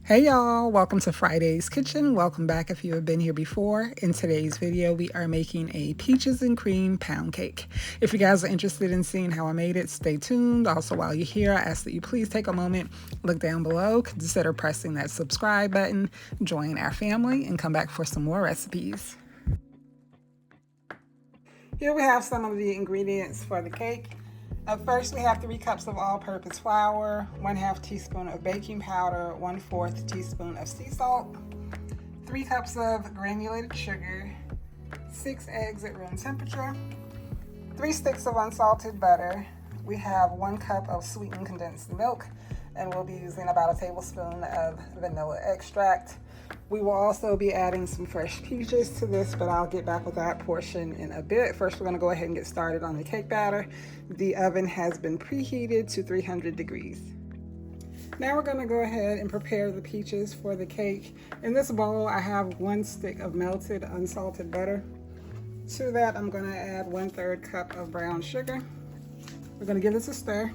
Hey y'all, welcome to Friday's Kitchen. Welcome back if you have been here before. In today's video, we are making a peaches and cream pound cake. If you guys are interested in seeing how I made it, stay tuned. Also, while you're here, I ask that you please take a moment, look down below, consider pressing that subscribe button, join our family, and come back for some more recipes. Here we have some of the ingredients for the cake. First, we have 3 cups of all-purpose flour, 1/2 teaspoon of baking powder, 1/4 teaspoon of sea salt, 3 cups of granulated sugar, 6 eggs at room temperature, 3 sticks of unsalted butter. We have 1 cup of sweetened condensed milk, and we'll be using about a tablespoon of vanilla extract. We will also be adding some fresh peaches to this, but I'll get back with that portion in a bit. First, we're going to go ahead and get started on the cake batter. The oven has been preheated to 300 degrees. Now we're going to go ahead and prepare the peaches for the cake. In this bowl, I have 1 stick of melted unsalted butter. To that, I'm going to add 1/3 cup of brown sugar. We're going to give this a stir.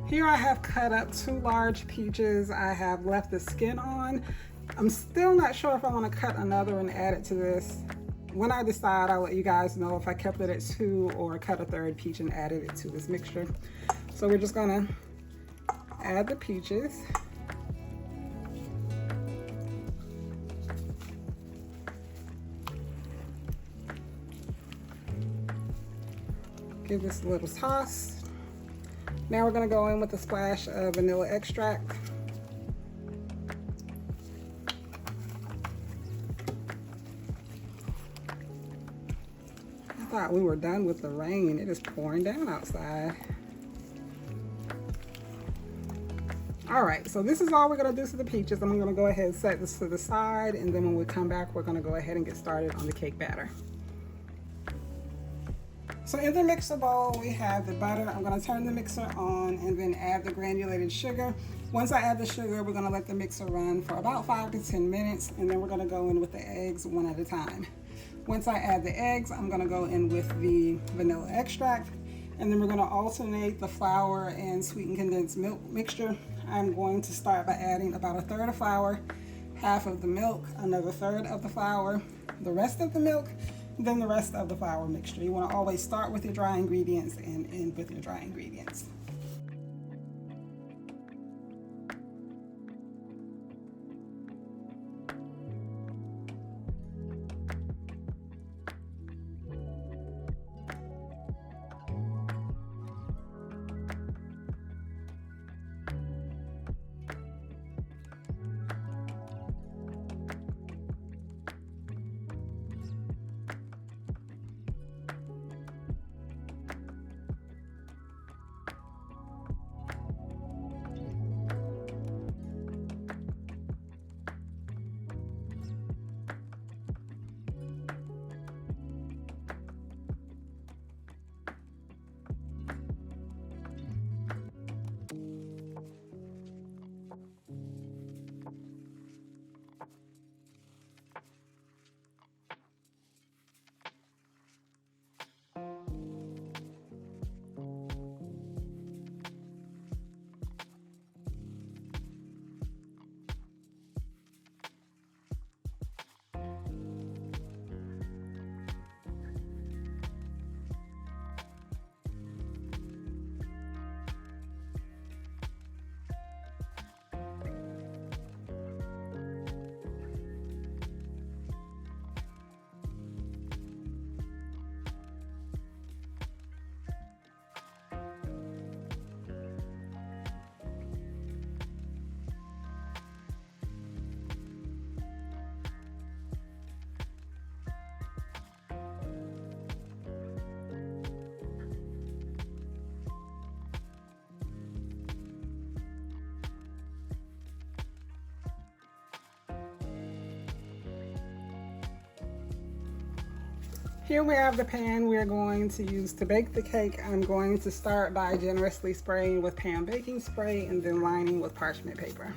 Here I have cut up 2 large peaches. I have left the skin on. I'm still not sure if I want to cut another and add it to this. When I decide, I'll let you guys know if I kept it at 2 or cut a 3rd peach and added it to this mixture. So we're just gonna add the peaches. Give this a little toss. Now we're going to go in with a splash of vanilla extract. I thought we were done with the rain. It is pouring down outside. All right, so this is all we're going to do to the peaches. I'm going to go ahead and set this to the side, and then when we come back, we're going to go ahead and get started on the cake batter. So in the mixer bowl, we have the butter. I'm going to turn the mixer on and then add the granulated sugar. Once I add the sugar, we're going to let the mixer run for about 5 to 10 minutes, and then we're going to go in with the eggs one at a time. Once I add the eggs, I'm going to go in with the vanilla extract, and then we're going to alternate the flour and sweetened condensed milk mixture. I'm going to start by adding about 1/3 of flour, 1/2 of the milk, another 1/3 of the flour, the rest of the milk, then the rest of the flour mixture. You want to always start with your dry ingredients and end with your dry ingredients. Here we have the pan we're going to use to bake the cake. I'm going to start by generously spraying with pan baking spray and then lining with parchment paper.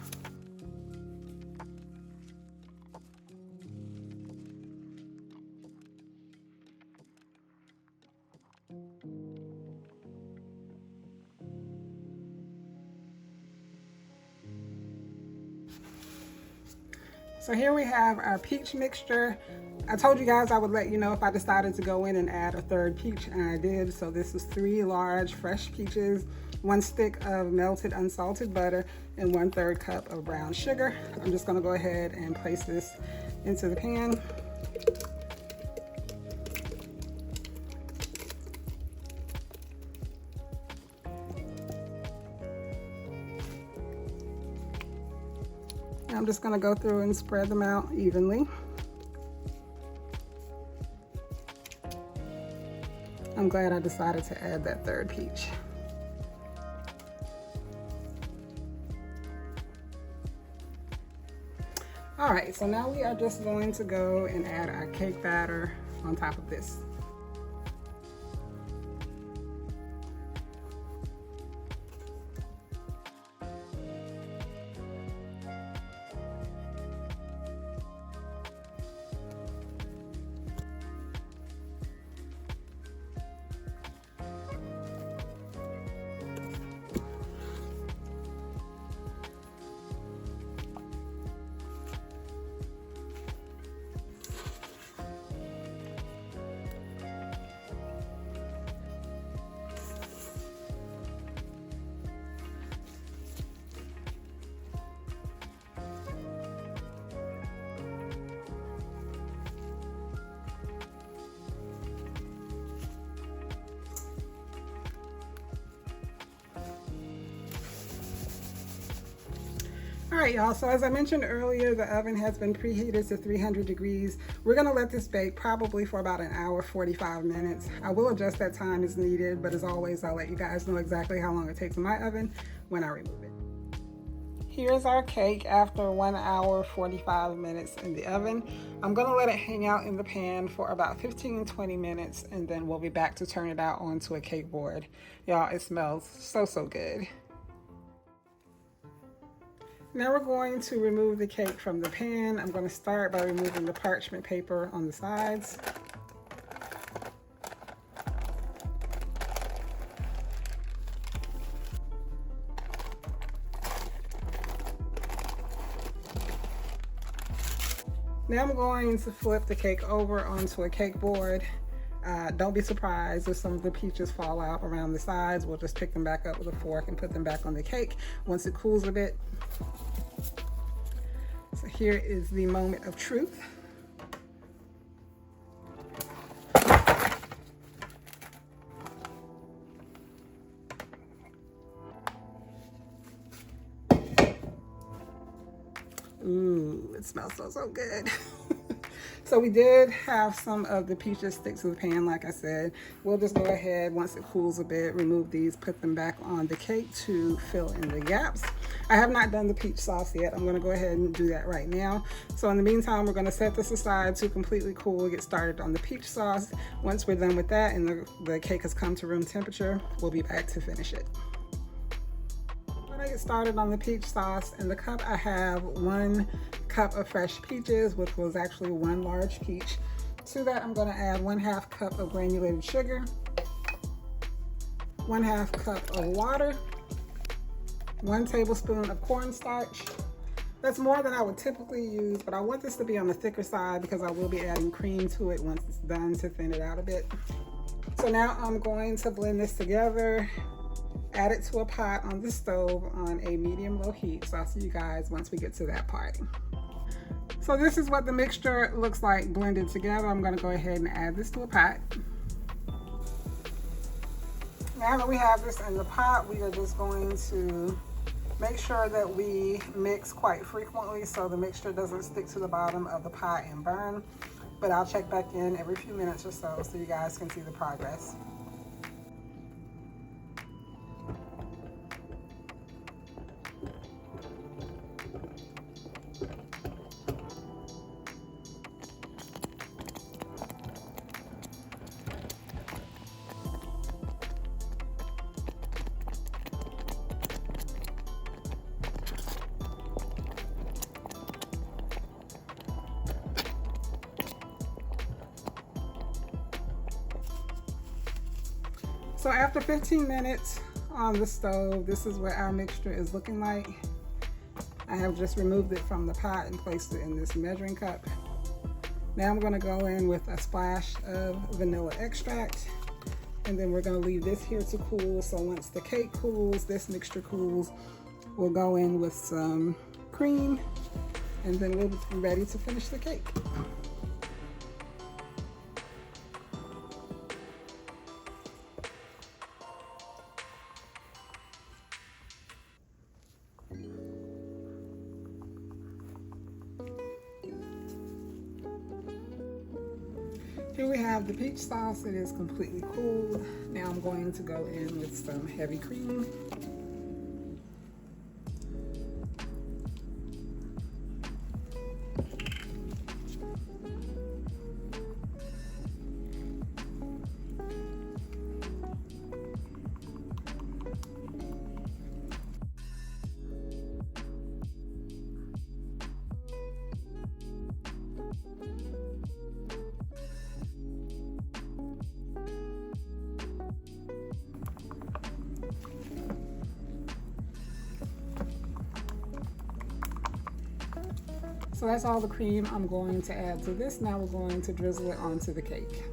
So here we have our peach mixture. I told you guys I would let you know if I decided to go in and add a third peach, and I did. So this is 3 large fresh peaches, 1 stick of melted unsalted butter, and 1/3 cup of brown sugar. I'm just gonna go ahead and place this into the pan. I'm just going to go through and spread them out evenly. I'm glad I decided to add that third peach. All right, so now we are just going to go and add our cake batter on top of this. All right, y'all, so as I mentioned earlier, the oven has been preheated to 300 degrees. We're gonna let this bake probably for about an hour, 45 minutes. I will adjust that time as needed, but as always, I'll let you guys know exactly how long it takes in my oven when I remove it. Here's our cake after 1 hour, 45 minutes in the oven. I'm gonna let it hang out in the pan for about 15-20 minutes, and then we'll be back to turn it out onto a cake board. Y'all, it smells so good. Now we're going to remove the cake from the pan. I'm going to start by removing the parchment paper on the sides. Now I'm going to flip the cake over onto a cake board. Don't be surprised if some of the peaches fall out around the sides. We'll just pick them back up with a fork and put them back on the cake once it cools a bit. So here is the moment of truth. Ooh, it smells so good. So we did have some of the peaches stick to the pan, like I said. We'll just go ahead, once it cools a bit, remove these, put them back on the cake to fill in the gaps. I have not done the peach sauce yet. I'm gonna go ahead and do that right now. So in the meantime, we're gonna set this aside to completely cool, get started on the peach sauce. Once we're done with that and the cake has come to room temperature, we'll be back to finish it. When I get started on the peach sauce, in the cup I have 1 cup of fresh peaches, which was actually 1 large peach. To that I'm going to add 1/2 cup of granulated sugar, 1/2 cup of water, 1 tablespoon of cornstarch. That's more than I would typically use, but I want this to be on the thicker side because I will be adding cream to it once it's done to thin it out a bit. So now I'm going to blend this together, add it to a pot on the stove on a medium-low heat. So I'll see you guys once we get to that part. So this is what the mixture looks like blended together. I'm gonna go ahead and add this to a pot. Now that we have this in the pot, we are just going to make sure that we mix quite frequently so the mixture doesn't stick to the bottom of the pot and burn. But I'll check back in every few minutes or so you guys can see the progress. So after 15 minutes on the stove, this is what our mixture is looking like. I have just removed it from the pot and placed it in this measuring cup. Now I'm going to go in with a splash of vanilla extract, and then we're going to leave this here to cool. So once the cake cools, this mixture cools, we'll go in with some cream, and then we'll be ready to finish the cake. Here we have the peach sauce. It is completely cooled. Now I'm going to go in with some heavy cream. So that's all the cream I'm going to add to this. Now we're going to drizzle it onto the cake.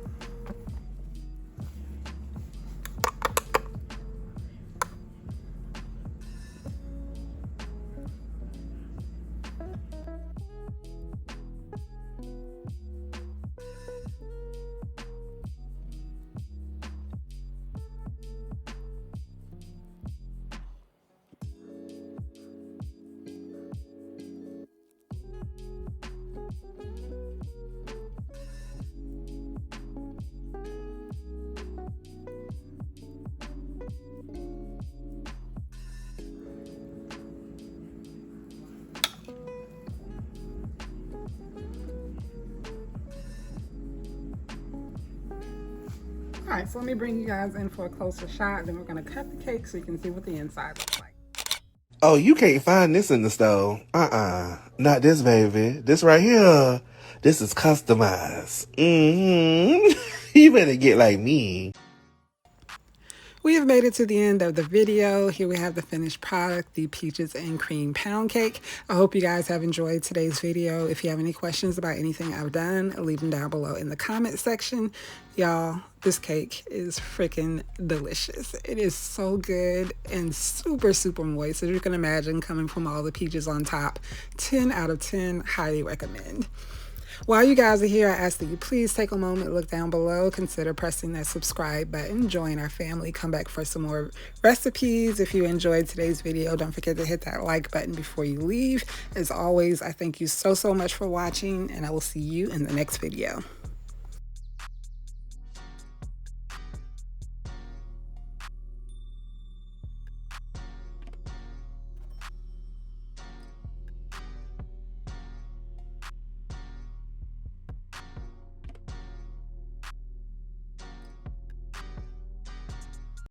All right, so let me bring you guys in for a closer shot. Then we're gonna cut the cake so you can see what the inside looks like. Oh, you can't find this in the store. Not this, baby. This right here. This is customized. You better get like me. We have made it to the end of the video. Here we have the finished product, the peaches and cream pound cake. I hope you guys have enjoyed today's video. If you have any questions about anything I've done, leave them down below in the comment section. Y'all, this cake is freaking delicious. It is so good and super, super moist. As you can imagine, coming from all the peaches on top, 10 out of 10, highly recommend. While you guys are here, I ask that you please take a moment, look down below, consider pressing that subscribe button, join our family, come back for some more recipes. If you enjoyed today's video, don't forget to hit that like button before you leave. As always, I thank you so much for watching, and I will see you in the next video.